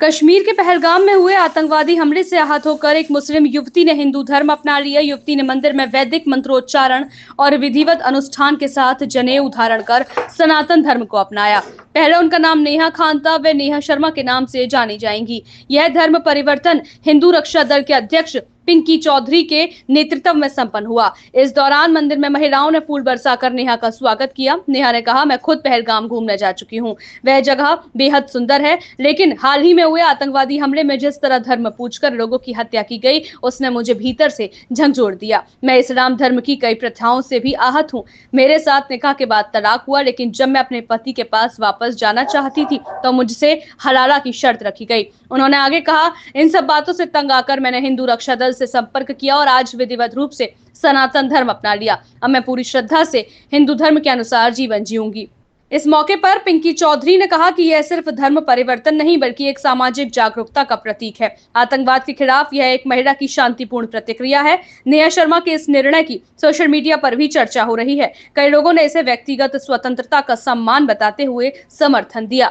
कश्मीर के पहलगाम में हुए आतंकवादी हमले से आहत होकर एक मुस्लिम युवती ने हिंदू धर्म अपना लिया। युवती ने मंदिर में वैदिक मंत्रोच्चारण और विधिवत अनुष्ठान के साथ जनेऊ धारण कर सनातन धर्म को अपनाया। पहले उनका नाम नेहा खान था, वे नेहा शर्मा के नाम से जानी जाएंगी। यह धर्म परिवर्तन हिंदू रक्षा दल के अध्यक्ष पिंकी चौधरी के नेतृत्व में संपन्न हुआ। इस दौरान मंदिर में महिलाओं ने फूल बरसाकर नेहा का स्वागत किया। नेहा ने कहा, मैं खुद पहलगाम घूमने जा चुकी हूँ, वह जगह बेहद सुंदर है, लेकिन हाल ही में हुए आतंकवादी हमले में जिस तरह धर्म पूछकर लोगों की हत्या की गई, उसने मुझे भीतर से झंझोड़ दिया। मैं इस्लाम धर्म की कई प्रथाओं से भी आहत हूँ। मेरे साथ निकाह के बाद तलाक हुआ, लेकिन जब मैं अपने पति के पास वापस जाना चाहती थी तो मुझसे हलाला की शर्त रखी गई। उन्होंने आगे कहा, इन सब बातों से तंग आकर मैंने हिंदू रक्षा दल से संपर्क किया और आज विधिवत रूप से सनातन धर्म अपना लिया। अब मैं पूरी श्रद्धा से हिंदू धर्म के अनुसार जीवन जीऊंगी। इस मौके पर पिंकी चौधरी ने कहा कि यह सिर्फ धर्म परिवर्तन नहीं बल्कि एक सामाजिक जागरूकता का प्रतीक है। आतंकवाद के खिलाफ यह एक महिला की शांतिपूर्ण प्रतिक्रिया है। नेहा शर्मा के इस निर्णय की सोशल मीडिया पर भी चर्चा हो रही है। कई लोगों ने इसे व्यक्तिगत स्वतंत्रता का सम्मान बताते हुए समर्थन दिया।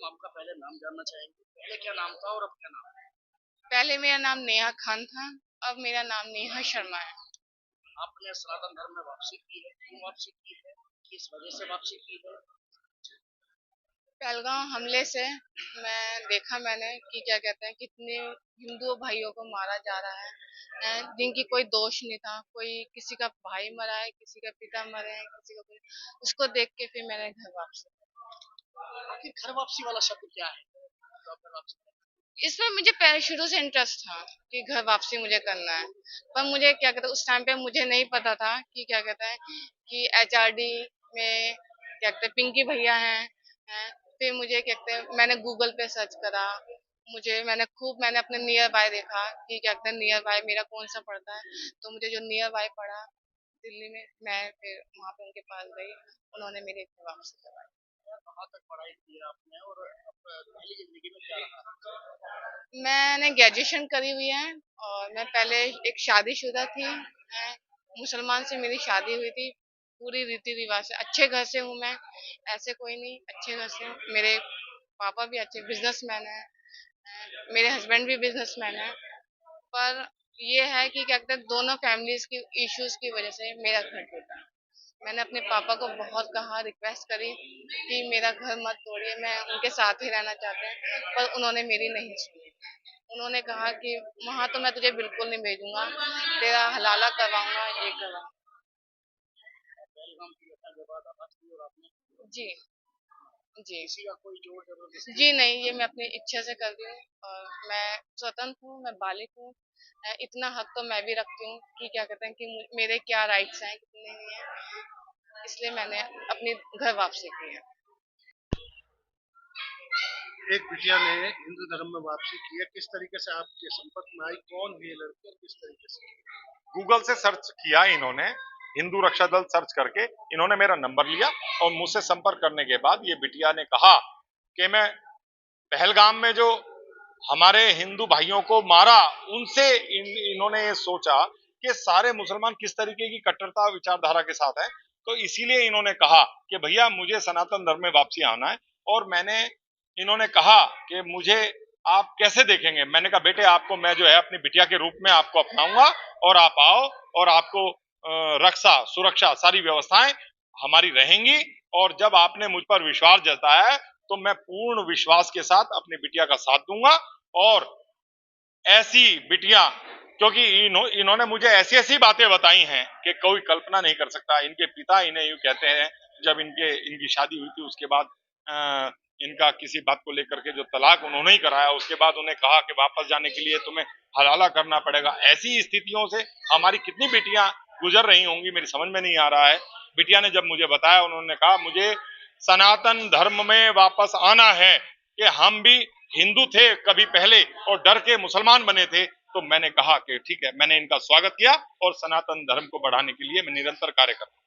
आपका पहले नाम जानना चाहेंगे, पहले क्या नाम था और अब क्या नाम है? पहले मेरा नाम नेहा खान था, अब मेरा नाम नेहा शर्मा है। आपने सनातन धर्म में वापसी की है, क्यों वापसी की है, किस वजह से वापसी की है? पहलगाम हमले से मैंने कि क्या कहते हैं, कितने हिंदू भाइयों को मारा जा रहा है, जिनकी कोई दोष नहीं था। कोई किसी का भाई मरा है, किसी का पिता मरे हैं, किसी का कोई, उसको देख के फिर मैंने घर वापसी। आखिर घर वापसी वाला शब्द क्या है तो आप घर वापसी इसमें मुझे पहले शुरू से इंटरेस्ट था कि घर वापसी मुझे करना है, पर मुझे क्या कहते हैं, उस टाइम पे मुझे नहीं पता था कि क्या कहते हैं कि एचआरडी में क्या कहते हैं पिंकी भैया हैं। फिर मुझे क्या कहते हैं, मैंने गूगल पे सर्च करा, मैंने अपने नियर बाय देखा कि क्या कहते हैं नियर बाय मेरा कौन सा पड़ता है, तो मुझे जो नियर बाय पड़ा दिल्ली में, मैं फिर वहाँ पे उनके पास गई, उन्होंने मेरी वापसी करवाई। कहाँ तक पढ़ाई की है आपने और अब पहली जिंदगी में क्या रहा? मैंने ग्रेजुएशन करी हुई है और मैं पहले एक शादीशुदा थी। मुसलमान से मेरी शादी हुई थी, पूरी रीति रिवाज से। अच्छे घर से हूँ मैं, ऐसे कोई नहीं, अच्छे घर से हूँ। मेरे पापा भी अच्छे बिजनेसमैन हैं, मेरे हस्बैंड भी बिजनेसमैन हैं। पर ये है कि क्या कहते हैं, दोनों फैमिलीज की इश्यूज की वजह से मेरा घर टूटा। मैंने अपने पापा को बहुत कहा, रिक्वेस्ट करी कि मेरा घर मत तोड़िए, मैं उनके साथ ही रहना चाहते हैं, पर उन्होंने मेरी नहीं सुनी। उन्होंने कहा कि वहां तो मैं तुझे बिल्कुल नहीं भेजूंगा, तेरा हलाला करवाऊंगा, ये करवाऊंगा। पहलगाम की घटना के बाद आवाज की और आपने जी जी किसी का कोई जोर जबरदस्ती? जी नहीं, ये मैं अपनी इच्छा से कर रही हूँ और मैं स्वतंत्र हूँ, मैं बालिक हूँ। इतना हक तो मैं भी रखती हूँ कि क्या कहते हैं कि मेरे क्या राइट्स हैं, कितने नहीं है, इसलिए मैंने अपनी घर वापसी की है। एक बिटिया ने हिंदू धर्म में वापसी की है, किस तरीके से आपके संपर्क में आई, कौन है ये लड़की और किस तरीके से? गूगल से सर्च किया इन्होंने, हिंदू रक्षा दल सर्च करके इन्होंने मेरा नंबर लिया और मुझसे संपर्क करने के बाद ये बिटिया ने कहा कि मैं पहलगाम में जो हमारे हिंदू भाइयों को मारा उनसे इन्होंने ये सोचा कि सारे मुसलमान किस तरीके की कट्टरता विचारधारा के साथ हैं, तो इसीलिए इन्होंने कहा कि भैया मुझे सनातन धर्म में वापसी आना है। और इन्होंने कहा कि मुझे आप कैसे देखेंगे। मैंने कहा बेटे आपको मैं जो है अपनी बिटिया के रूप में आपको अपनाऊंगा और आप आओ और आपको रक्षा सुरक्षा सारी व्यवस्थाएं हमारी रहेंगी, और जब आपने मुझ पर विश्वास जताया है तो मैं पूर्ण विश्वास के साथ अपनी बिटिया का साथ दूंगा। और ऐसी बिटिया, क्योंकि इन्होंने मुझे ऐसी ऐसी बातें बताई हैं कि कोई कल्पना नहीं कर सकता। इनके पिता इन्हें यूं कहते हैं, जब इनकी शादी हुई थी उसके बाद इनका किसी बात को लेकर के जो तलाक उन्होंने ही कराया, उसके बाद उन्हें कहा कि वापस जाने के लिए तुम्हें हलाला करना पड़ेगा। ऐसी स्थितियों से हमारी कितनी बेटियां गुजर रही होंगी, मेरी समझ में नहीं आ रहा है। बिटिया ने जब मुझे बताया, उन्होंने कहा मुझे सनातन धर्म में वापस आना है, कि हम भी हिंदू थे कभी पहले और डर के मुसलमान बने थे। तो मैंने कहा कि ठीक है, मैंने इनका स्वागत किया और सनातन धर्म को बढ़ाने के लिए मैं निरंतर कार्य करता हूं।